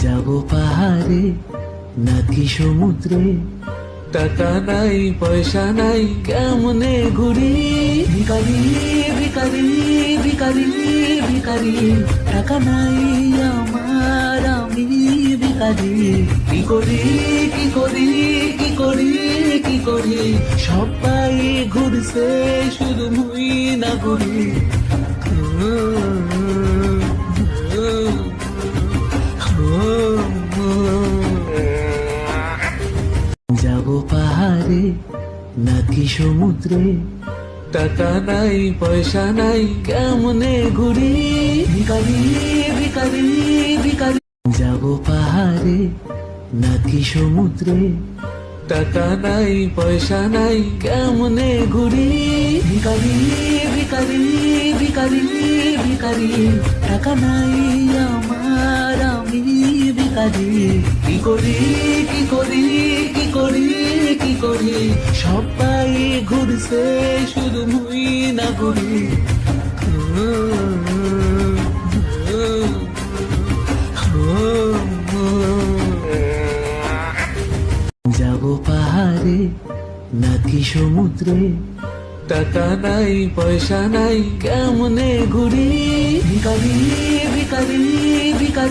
যাব পাহাড়ে নাকি সমুদ্রে, টাকা নাই পয়সা নাই কেমনে ঘুরি। ভিখারি ভিখারি ভিখারি ভিখারি, টাকা নাই আমার আমি ভিখারি। কি করি কি করি কি করি কি করি, সবাই ঘুরছে শুধু মুই না ঘুরি। যাব পাহাড়ে নাকি সমুদ্রে, টাকা নাই পয়সা নাই কেমনে ঘুরি। ভিখারি ভিখারি ভিখারি, যাব পাহাড়ে নাকি সমুদ্রে, টাকা নাই পয়সা নাই কেমনে ঘুরি। ভিখারি ভিখারি ভিখারি ভিখারি, টাকা নাই আমার আমি ভিখারি। কি করি কি করি কি করি কি করি, সবাই ঘুরছে শুধু মুই না ঘুরি। যাব পাহাড়ে নাকি সমুদ্রে, টাকা নাই পয়সা নাই কেমনে ঘুরি। ভিখারি ভিখারি ভিখারি।